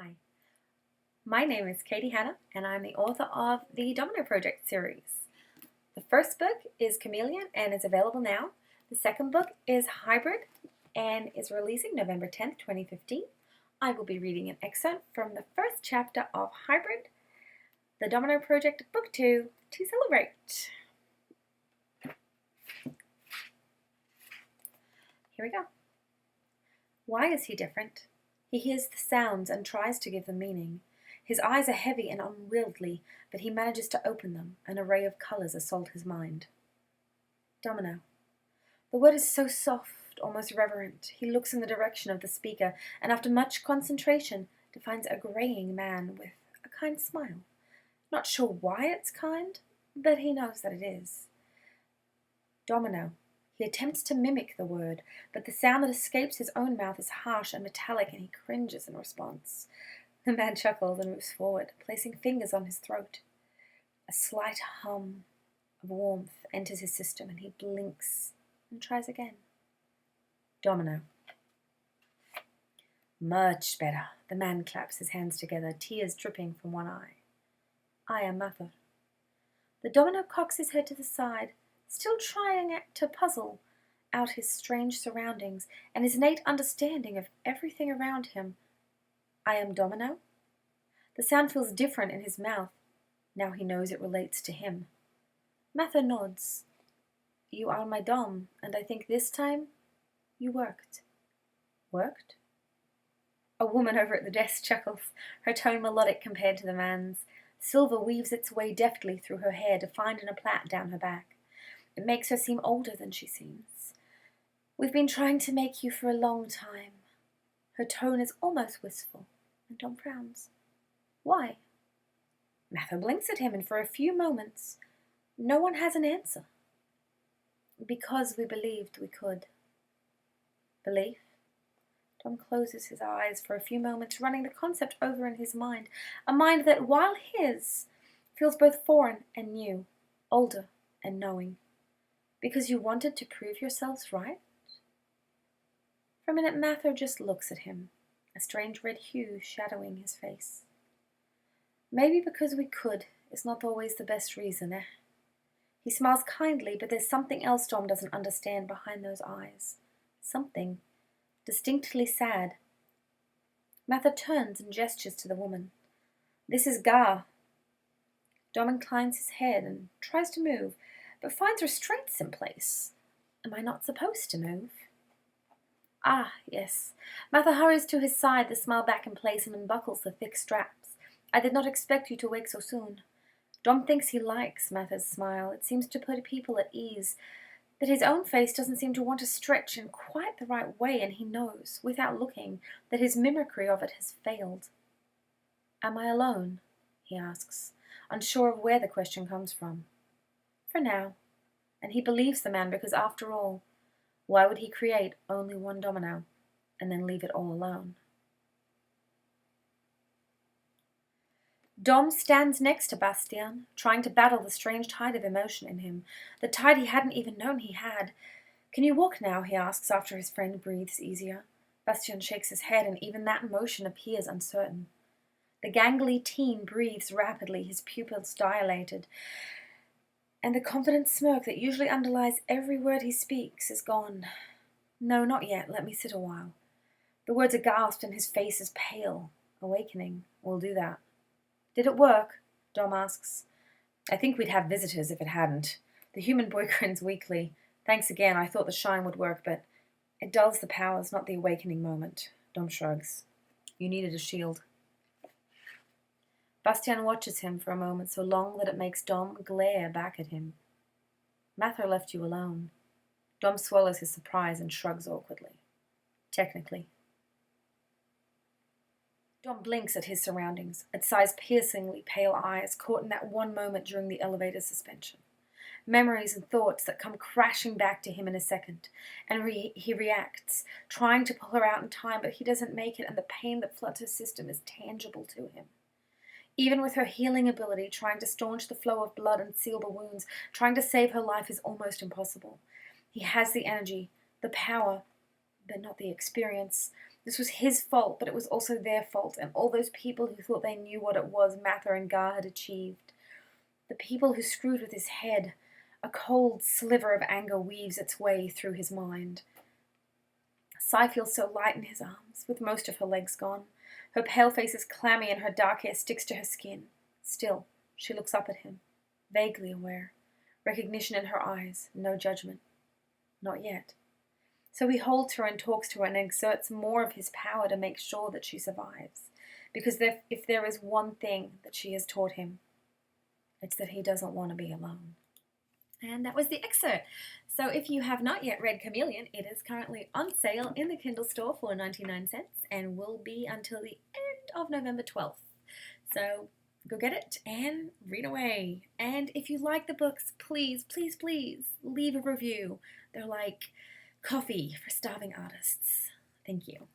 Hi, my name is Hanna, and I'm the author of the Domino Project series. The first book is Chameleon and is available now. The second book is Hybrid and is releasing November 10th, 2015. I will be reading an excerpt from the first chapter of Hybrid, the Domino Project Book 2, to celebrate. Here we go. Why is he different? He hears the sounds and tries to give them meaning. His eyes are heavy and unwieldy, but he manages to open them. An array of colours assault his mind. Domino. The word is so soft, almost reverent. He looks in the direction of the speaker, and after much concentration, finds a greying man with a kind smile. Not sure why it's kind, but he knows that it is. Domino. He attempts to mimic the word, but the sound that escapes his own mouth is harsh and metallic, and he cringes in response. The man chuckles and moves forward, placing fingers on his throat. A slight hum of warmth enters his system, and he blinks and tries again. Domino. Much better. The man claps his hands together, tears dripping from one eye. I am Mather. The domino cocks his head to the side, still trying to puzzle out his strange surroundings and his innate understanding of everything around him. I am Domino? The sound feels different in his mouth. Now he knows it relates to him. Mather nods. You are my Dom, and I think this time you worked. Worked? A woman over at the desk chuckles, her tone melodic compared to the man's. Silver weaves its way deftly through her hair defined in a plait down her back. It makes her seem older than she seems. We've been trying to make you for a long time. Her tone is almost wistful, and Dom frowns. Why? Mather blinks at him, and for a few moments, no one has an answer. Because we believed we could. Belief? Dom closes his eyes for a few moments, running the concept over in his mind, a mind that, while his, feels both foreign and new, older and knowing. Because you wanted to prove yourselves right? For a minute, Mather just looks at him, a strange red hue shadowing his face. Maybe because we could is not always the best reason, eh? He smiles kindly, but there's something else Dom doesn't understand behind those eyes. Something distinctly sad. Mather turns and gestures to the woman. This is Gar. Dom inclines his head and tries to move, but finds restraints in place. Am I not supposed to move? Ah, yes. Mather hurries to his side, the smile back in place, and unbuckles the thick straps. I did not expect you to wake so soon. Dom thinks he likes Mather's smile. It seems to put people at ease. But his own face doesn't seem to want to stretch in quite the right way, and he knows, without looking, that his mimicry of it has failed. Am I alone? He asks, unsure of where the question comes from. For now. And he believes the man because, after all, why would he create only one domino and then leave it all alone? Dom stands next to Bastien, trying to battle the strange tide of emotion in him, the tide he hadn't even known he had. Can you walk now? He asks after his friend breathes easier. Bastien shakes his head, and even that motion appears uncertain. The gangly teen breathes rapidly, his pupils dilated, and the confident smirk that usually underlies every word he speaks is gone. No, not yet. Let me sit a while. The words are gasped, and his face is pale. Awakening will do that. Did it work? Dom asks. I think we'd have visitors if it hadn't. The human boy grins weakly. Thanks again. I thought the shine would work, but it dulls the powers, not the awakening moment. Dom shrugs. You needed a shield. Bastien watches him for a moment, so long that it makes Dom glare back at him. Mather left you alone. Dom swallows his surprise and shrugs awkwardly. Technically. Dom blinks at his surroundings, at Sai's piercingly pale eyes caught in that one moment during the elevator suspension. Memories and thoughts that come crashing back to him in a second, and he reacts, trying to pull her out in time, but he doesn't make it, and the pain that floods her system is tangible to him. Even with her healing ability, trying to staunch the flow of blood and seal the wounds, trying to save her life is almost impossible. He has the energy, the power, but not the experience. This was his fault, but it was also their fault, and all those people who thought they knew what it was Mather and Gar had achieved. The people who screwed with his head. A cold sliver of anger weaves its way through his mind. Sai feels so light in his arms, with most of her legs gone. Her pale face is clammy and her dark hair sticks to her skin. Still, she looks up at him, vaguely aware. Recognition in her eyes, no judgment. Not yet. So he holds her and talks to her and exerts more of his power to make sure that she survives. Because if there is one thing that she has taught him, it's that he doesn't want to be alone. And that was the excerpt. So if you have not yet read Chameleon, it is currently on sale in the Kindle store for 99 cents and will be until the end of November 12th. So go get it and read away. And if you like the books, please, please, please leave a review. They're like coffee for starving artists. Thank you.